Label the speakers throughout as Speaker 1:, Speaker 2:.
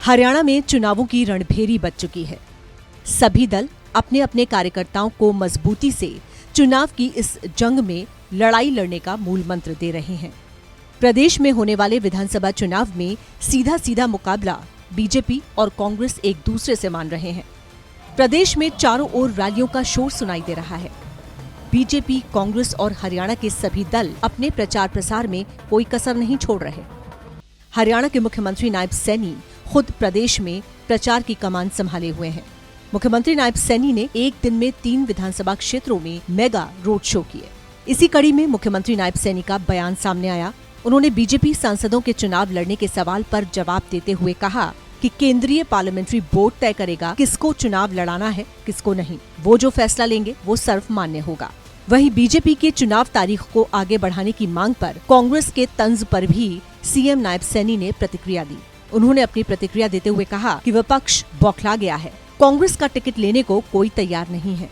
Speaker 1: हरियाणा में चुनावों की रणभेरी बज चुकी है। सभी दल अपने अपने कार्यकर्ताओं को मजबूती से चुनाव की इस जंग में लड़ाई लड़ने का मूल मंत्र दे रहे हैं। प्रदेश में होने वाले विधानसभा चुनाव में सीधा सीधा मुकाबला बीजेपी और कांग्रेस एक दूसरे से मान रहे हैं। प्रदेश में चारों ओर रैलियों का शोर सुनाई दे रहा है। बीजेपी, कांग्रेस और हरियाणा के सभी दल अपने प्रचार प्रसार में कोई कसर नहीं छोड़ रहे। हरियाणा के मुख्यमंत्री नायब सैनी खुद प्रदेश में प्रचार की कमान संभाले हुए हैं। मुख्यमंत्री नायब सैनी ने एक दिन में 3 विधानसभा क्षेत्रों में मेगा रोड शो किए। इसी कड़ी में मुख्यमंत्री नायब सैनी का बयान सामने आया। उन्होंने बीजेपी सांसदों के चुनाव लड़ने के सवाल पर जवाब देते हुए कहा कि केंद्रीय पार्लियामेंट्री बोर्ड तय करेगा किसको चुनाव लड़ाना है, किसको नहीं। वो जो फैसला लेंगे वो सर्वमान्य होगा। वहीं बीजेपी के चुनाव तारीख को आगे बढ़ाने की मांग पर कांग्रेस के तंज पर भी सीएम नायब सैनी ने प्रतिक्रिया दी। उन्होंने अपनी प्रतिक्रिया देते हुए कहा कि विपक्ष बौखला गया है, कांग्रेस का टिकट लेने को कोई तैयार नहीं है।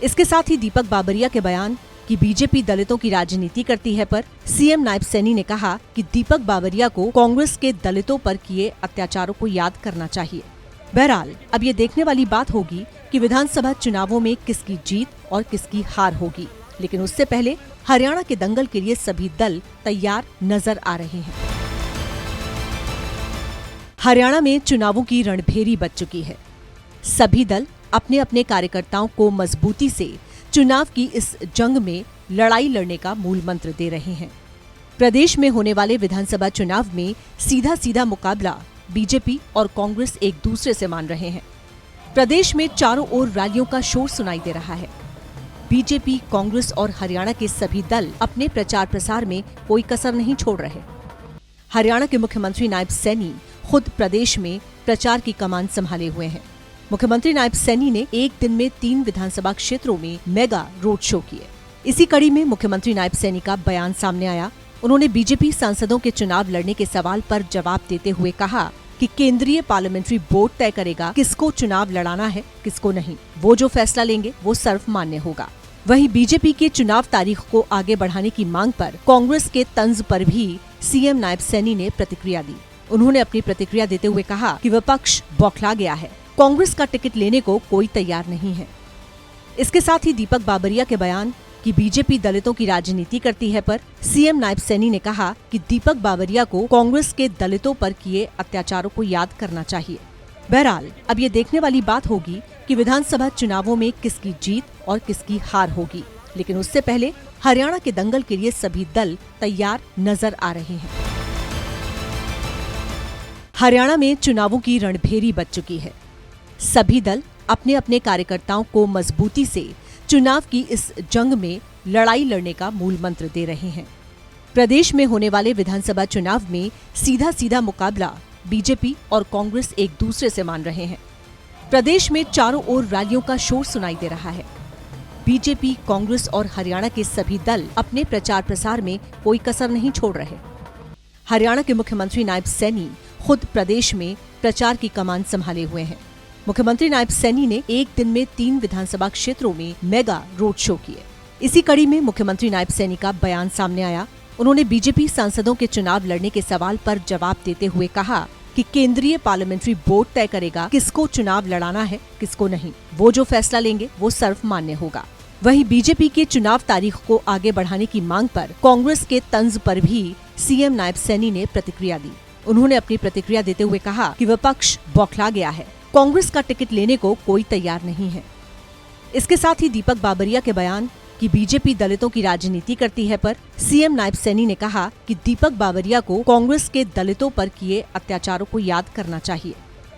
Speaker 1: इसके साथ ही दीपक बाबरिया के बयान कि बीजेपी दलितों की राजनीति करती है पर सीएम नायब सैनी ने कहा कि दीपक बाबरिया को कांग्रेस के दलितों पर किए अत्याचारों को याद करना चाहिए। बहरहाल अब ये देखने वाली बात होगी कि विधानसभा चुनावों में किसकी जीत और किसकी हार होगी, लेकिन उससे पहले हरियाणा के दंगल के लिए सभी दल तैयार नजर आ रहे हैं। हरियाणा में चुनावों की रणभेरी बज चुकी है। सभी दल अपने अपने कार्यकर्ताओं को मजबूती से चुनाव की इस जंग में लड़ाई लड़ने का मूल मंत्र दे रहे हैं। प्रदेश में होने वाले विधानसभा चुनाव में सीधा सीधा मुकाबला बीजेपी और कांग्रेस एक दूसरे से मान रहे हैं। प्रदेश में चारों ओर रैलियों का शोर सुनाई दे रहा है। बीजेपी, कांग्रेस और हरियाणा के सभी दल अपने प्रचार प्रसार में कोई कसर नहीं छोड़ रहे। हरियाणा के मुख्यमंत्री नायब सैनी खुद प्रदेश में प्रचार की कमान संभाले हुए हैं। मुख्यमंत्री नायब सैनी ने एक दिन में 3 विधानसभा क्षेत्रों में मेगा रोड शो किए। इसी कड़ी में मुख्यमंत्री नायब सैनी का बयान सामने आया। उन्होंने बीजेपी सांसदों के चुनाव लड़ने के सवाल पर जवाब देते हुए कहा कि केंद्रीय पार्लियामेंट्री बोर्ड तय करेगा किसको चुनाव लड़ाना है, किसको नहीं। वो जो फैसला लेंगे वो सर्वमान्य होगा। वहीं बीजेपी के चुनाव तारीख को आगे बढ़ाने की मांग पर कांग्रेस के तंज पर भी सीएम नायब सैनी ने प्रतिक्रिया दी। उन्होंने अपनी प्रतिक्रिया देते हुए कहा कि विपक्ष बौखला गया है, कांग्रेस का टिकट लेने को कोई तैयार नहीं है। इसके साथ ही दीपक बाबरिया के बयान कि बीजेपी दलितों की राजनीति करती है पर सीएम नायब सैनी ने कहा कि दीपक बाबरिया को कांग्रेस के दलितों पर किए अत्याचारों को याद करना चाहिए। बहरहाल अब ये देखने वाली बात होगी कि विधानसभा चुनावों में किसकी जीत और किसकी हार होगी, लेकिन उससे पहले हरियाणा के दंगल के लिए सभी दल तैयार नजर आ रहे हैं। हरियाणा में चुनावों की रणभेरी बज चुकी है। सभी दल अपने अपने कार्यकर्ताओं को मजबूती से चुनाव की इस जंग में लड़ाई लड़ने का मूल मंत्र दे रहे हैं। प्रदेश में होने वाले विधानसभा चुनाव में सीधा सीधा मुकाबला बीजेपी और कांग्रेस एक दूसरे से मान रहे हैं। प्रदेश में चारों ओर रैलियों का शोर सुनाई दे रहा है। बीजेपी, कांग्रेस और हरियाणा के सभी दल अपने प्रचार प्रसार में कोई कसर नहीं छोड़ रहे। हरियाणा के मुख्यमंत्री नायब सैनी खुद प्रदेश में प्रचार की कमान संभाले हुए हैं। मुख्यमंत्री नायब सैनी ने एक दिन में 3 विधानसभा क्षेत्रों में मेगा रोड शो किए। इसी कड़ी में मुख्यमंत्री नायब सैनी का बयान सामने आया। उन्होंने बीजेपी सांसदों के चुनाव लड़ने के सवाल पर जवाब देते हुए कहा कि केंद्रीय पार्लियामेंट्री बोर्ड तय करेगा किसको चुनाव लड़ाना है, किसको नहीं। वो जो फैसला लेंगे वो सर्वमान्य होगा। वहीं बीजेपी के चुनाव तारीख को आगे बढ़ाने की मांग पर कांग्रेस के तंज पर भी सीएम नायब सैनी ने प्रतिक्रिया दी। उन्होंने अपनी प्रतिक्रिया देते हुए कहा कि विपक्ष बौखला गया है, कांग्रेस का टिकट लेने को कोई तैयार नहीं है। इसके साथ ही दीपक बाबरिया के बयान कि बीजेपी दलितों की राजनीति करती है पर सीएम नायब सैनी ने कहा कि दीपक बाबरिया को कांग्रेस के दलितों पर किए अत्याचारों को याद करना चाहिए।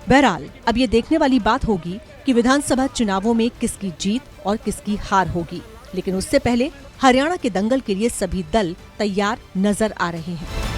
Speaker 1: बहरहाल अब ये देखने वाली बात होगी कि विधानसभा चुनावों में किसकी जीत और किसकी हार होगी, लेकिन उससे पहले हरियाणा के दंगल के लिए सभी दल तैयार नजर आ रहे हैं।